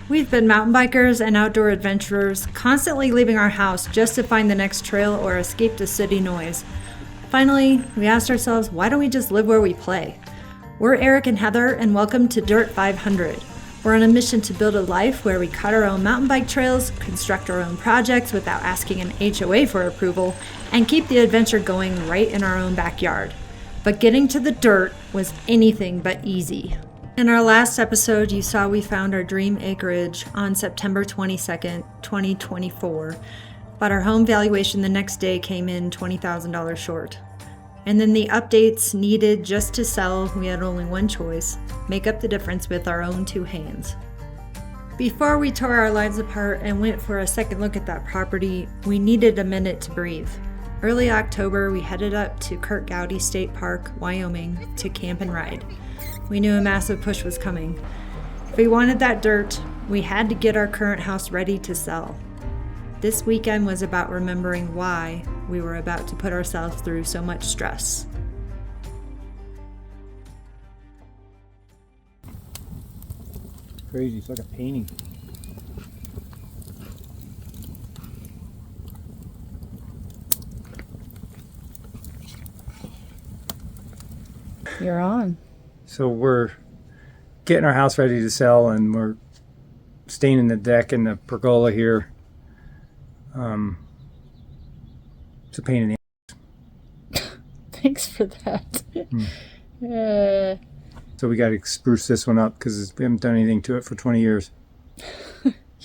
We've been mountain bikers and outdoor adventurers, constantly leaving our house just to find the next trail or escape the city noise. Finally, we asked ourselves, why don't we just live where we play? We're Eric and Heather, and welcome to Dirt 500. We're on a mission to build a life where we cut our own mountain bike trails, construct our own projects without asking an HOA for approval, and keep the adventure going right in our own backyard. But getting to the dirt was anything but easy. In our last episode, you saw we found our dream acreage on September 22nd, 2024, but our home valuation the next day came in $20,000 short. And then the updates needed just to sell, we had only one choice: make up the difference with our own two hands. Before we tore our lives apart and went for a second look at that property, we needed a minute to breathe. Early October, we headed up to Curt Gowdy State Park, Wyoming, to camp and ride. We knew a massive push was coming. If we wanted that dirt, we had to get our current house ready to sell. This weekend was about remembering why we were about to put ourselves through so much stress. Crazy, it's like a painting. You're on. So we're getting our house ready to sell, and we're staining the deck and the pergola here. It's a pain in the Thanks for that. So we got to spruce this one up because we haven't done anything to it for 20 years.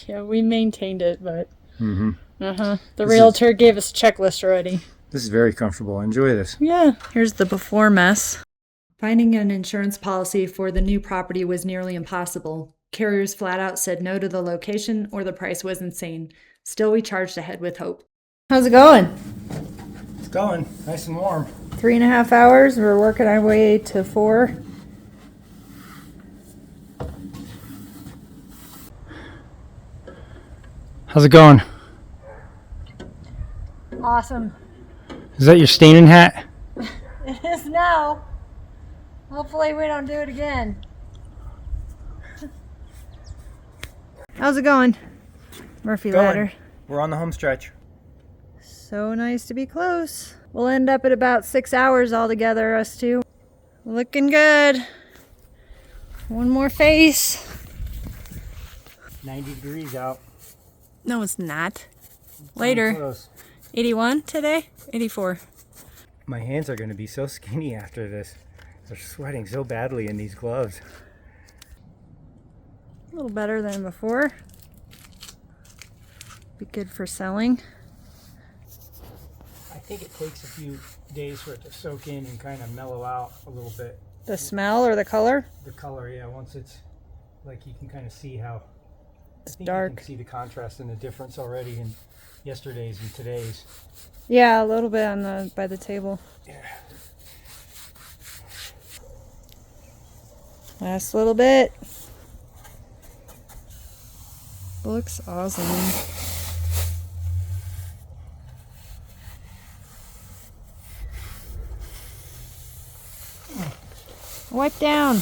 Yeah, we maintained it, but the This realtor gave us a checklist already. This is very comfortable. Enjoy this. Yeah, here's the before mess. Finding an insurance policy for the new property was nearly impossible. Carriers flat out said no to the location, or the price was insane. Still, we charged ahead with hope. How's it going? It's going nice and warm. 3.5 hours. We're working our way to 4. How's it going? Awesome. Is that your staining hat? It is now. Hopefully we don't do it again. How's it going? Murphy ladder. We're on the home stretch. So nice to be close. We'll end up at about 6 hours altogether, us two. Looking good. One more face. 90 degrees out. No, it's not. Later. Close. 81 today? 84. My hands are going to be so skinny after this. They're sweating so badly in these gloves. A little better than before. Be good for selling. I think it takes a few days for it to soak in and kind of mellow out a little bit. The smell or the color? The color, yeah. Once it's like you can kind of see how It's I think dark. You can see the contrast and the difference already in yesterday's and today's. Yeah, a little bit on the by the table. Yeah. Last little bit. Looks awesome. Wipe down.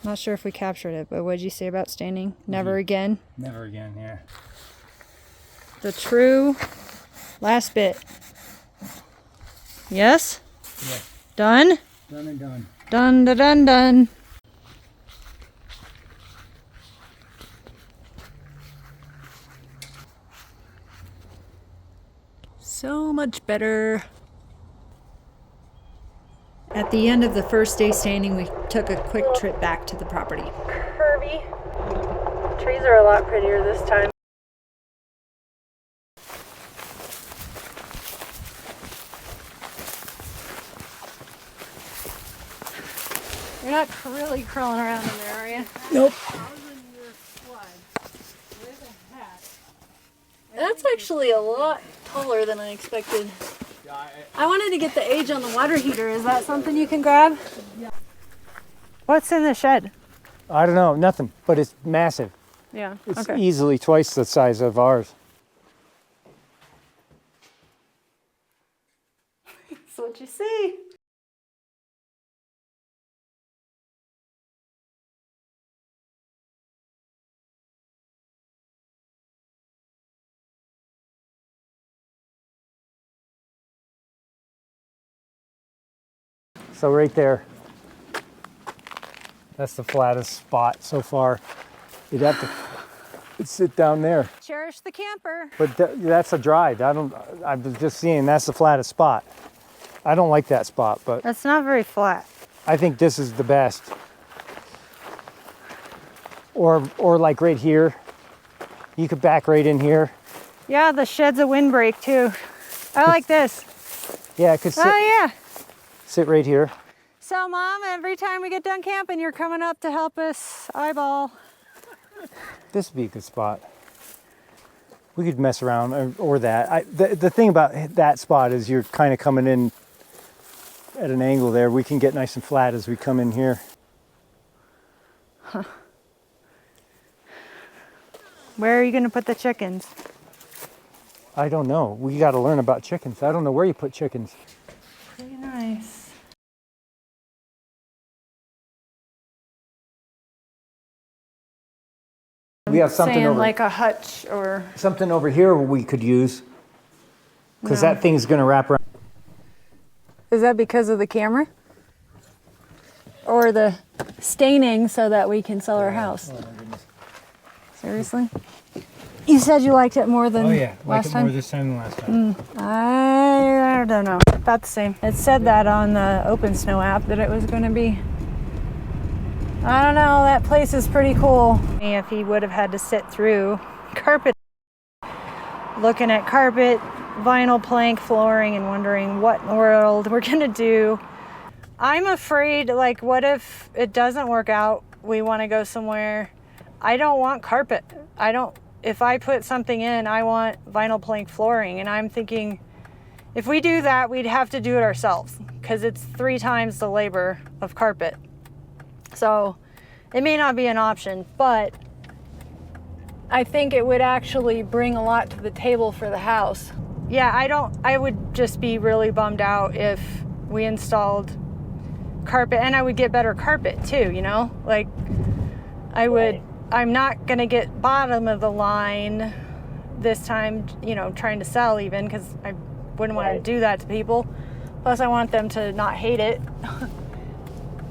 Not sure if we captured it, but what did you say about staining? Never again? Never again, yeah. The true last bit. Yes? Yeah. Done? Done and done. Done, done, done, done. So much better. At the end of the first day staining, we took a quick trip back to the property. Curvy. Trees are a lot prettier this time. You're not really crawling around in there, are you? Nope. That's actually a lot taller than I expected. I wanted to get the age on the water heater. Is that something you can grab? Yeah. What's in the shed? I don't know, nothing, but it's massive. Yeah. It's Okay. easily twice the size of ours. That's what you see. So right there, that's the flattest spot so far. You'd have to sit down there. Cherish the camper. But that's a drive. I was just seeing that's the flattest spot. I don't like that spot, but That's not very flat. I think this is the best. Or like right here. You could back right in here. Yeah, the shed's a windbreak too. I like this. Yeah, I could sit, sit right here. So Mom, every time we get done camping, you're coming up to help us eyeball. This would be a good spot. We could mess around or that. The thing about that spot is you're kind of coming in at an angle there. We can get nice and flat as we come in here. Huh. Where are you going to put the chickens? I don't know. We got to learn about chickens. I don't know where you put chickens. Pretty nice. We have something over like a hutch or something over here we could use because that thing's going to wrap around. Is that because of the camera? Or the staining so that we can sell our house? Oh my goodness. Seriously? You said you liked it more than last time? More this time than last time. I don't know. About the same. It said that on the Open Snow app that it was going to be. I don't know. That place is pretty cool. If he would have had to sit through carpet, looking at carpet, vinyl plank flooring, and wondering what in the world we're going to do. I'm afraid, like, what if it doesn't work out? We want to go somewhere. I don't want carpet. If I put something in, I want vinyl plank flooring. And I'm thinking, if we do that, we'd have to do it ourselves because it's 3 times the labor of carpet. So it may not be an option, but I think it would actually bring a lot to the table for the house. Yeah, I would just be really bummed out if we installed carpet, and I would get better carpet too, you know? Like, I'm not gonna get bottom of the line this time, you know, trying to sell even, because I wouldn't want to do that to people. Plus I want them to not hate it.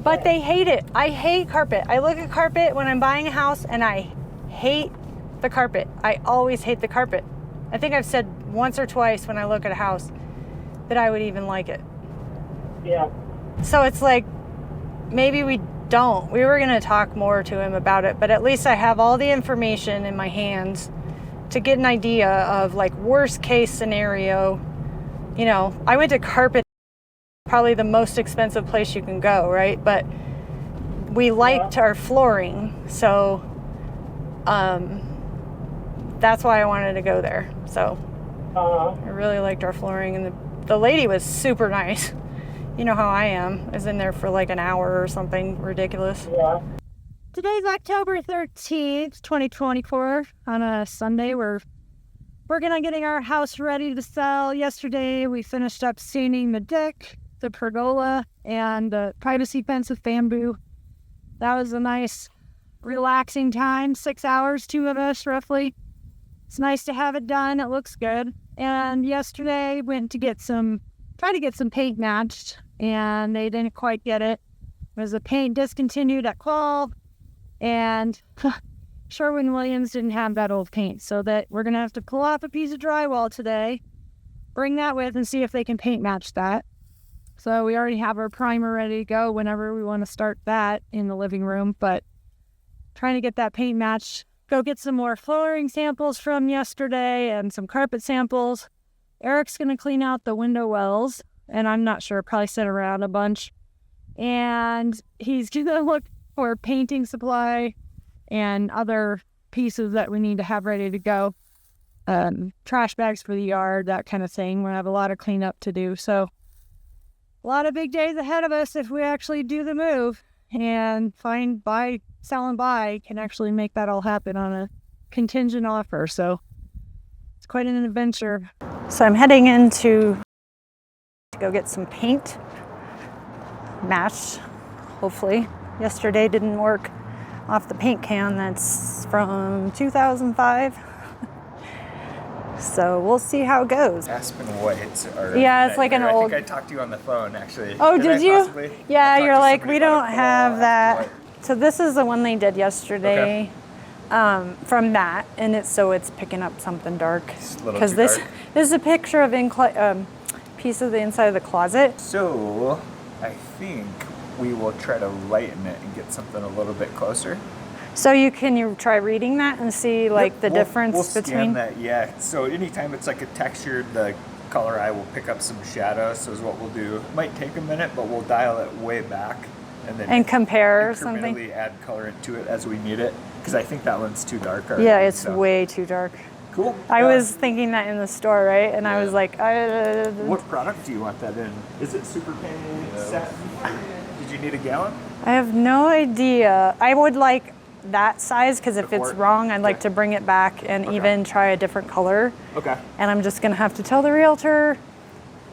But they hate it. I hate carpet. I look at carpet when I'm buying a house and I hate the carpet. I always hate the carpet. I think I've said once or twice when I look at a house that I would even like it. Yeah. So it's like, maybe we don't. We were going to talk more to him about it, but at least I have all the information in my hands to get an idea of, like, worst case scenario. You know, I went to carpet, probably the most expensive place you can go, right? But we liked our flooring, so that's why I wanted to go there. So I really liked our flooring, and the lady was super nice. You know how I am. I was in there for like an hour or something ridiculous. Yeah. Today's October 13th, 2024. On a Sunday, we're working on getting our house ready to sell. Yesterday, we finished up staining the deck, the pergola, and the privacy fence with bamboo. That was a nice, relaxing time. 6 hours, 2 of us roughly. It's nice to have it done. It looks good. And yesterday, went to try to get some paint matched, and they didn't quite get it. It was a paint discontinued at Qual, and Sherwin-Williams didn't have that old paint, so that we're gonna have to pull off a piece of drywall today, bring that with, and see if they can paint match that. So we already have our primer ready to go whenever we want to start that in the living room, but trying to get that paint match. Go get some more flooring samples from yesterday and some carpet samples. Eric's going to clean out the window wells, and I'm not sure, probably sit around a bunch. And he's going to look for painting supply and other pieces that we need to have ready to go. Trash bags for the yard, that kind of thing. We have a lot of cleanup to do. So a lot of big days ahead of us if we actually do the move and sell and buy can actually make that all happen on a contingent offer. So it's quite an adventure. So I'm heading in to go get some paint matched, hopefully. Yesterday didn't work off the paint can that's from 2005. So we'll see how it goes. Aspen whites are. Yeah, it's like an old. I think I talked to you on the phone actually. Oh, did you? Possibly? Yeah, you're like, we don't about a have Pergola that. Aspen white. So this is the one they did yesterday, from that, and it's picking up something dark. It's a little Because too this dark. is a picture of piece of the inside of the closet. So I think we will try to lighten it and get something a little bit closer. So you try reading that and see like Yep, the difference we'll scan between that. Yeah. So anytime it's like a textured, the color eye will pick up some shadows. So is what we'll do. Might take a minute, but we'll dial it way back and then compare or something. incrementally add color into it as we need it. Because I think that one's too dark already. Yeah, it's so. way too dark. Cool. I was thinking that in the store, right? And I was like, What product do you want that in? Is it super paint, satin? Did you need a gallon? I have no idea. I would like that size because if it's wrong, I'd like to bring it back and even try a different color. Okay. And I'm just gonna have to tell the realtor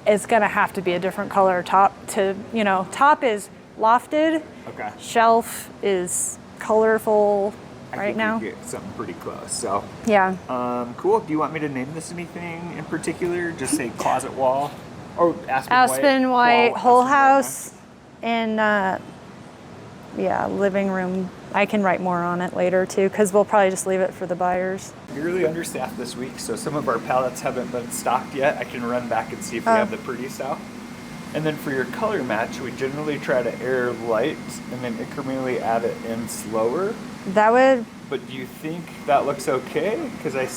it's gonna have to be a different color top top is lofted. Okay. Shelf is colorful I right think now. we get something pretty close. So. Yeah. Cool. Do you want me to name this anything in particular? Just say closet wall, or Aspen white, wall, whole Aspen white, house, and living room. I can write more on it later too, because we'll probably just leave it for the buyers. We're really understaffed this week, so some of our pallets haven't been stocked yet. I can run back and see if we have the pretty style. And then for your color match, we generally try to air light and then incrementally add it in slower. That would. But do you think that looks okay? Because I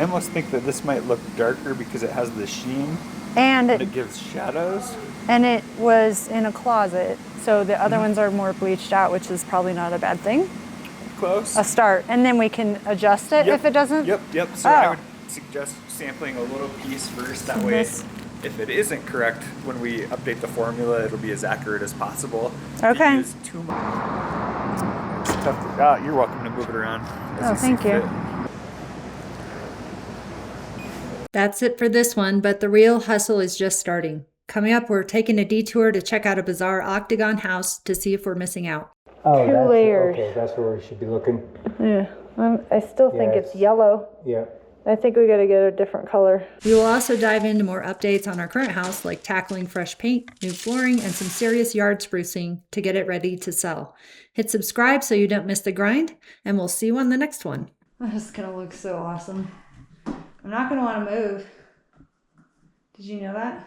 almost think that this might look darker because it has the sheen And it gives shadows. And it was in a closet, so the other ones are more bleached out, which is probably not a bad thing. Close. A start, and then we can adjust it if it doesn't. Yep. So I would suggest sampling a little piece first. That way, if it isn't correct, when we update the formula, it'll be as accurate as possible. Okay. If you use too much. You're welcome to move it around. Thank you. Fit. That's it for this one, but the real hustle is just starting. Coming up, we're taking a detour to check out a bizarre octagon house to see if we're missing out. Oh, 2 layers. Okay, that's where we should be looking. Yeah, I still think it's yellow. Yeah. I think we got to get a different color. We will also dive into more updates on our current house, like tackling fresh paint, new flooring, and some serious yard sprucing to get it ready to sell. Hit subscribe so you don't miss the grind, and we'll see you on the next one. This is going to look so awesome. I'm not going to want to move. Did you know that?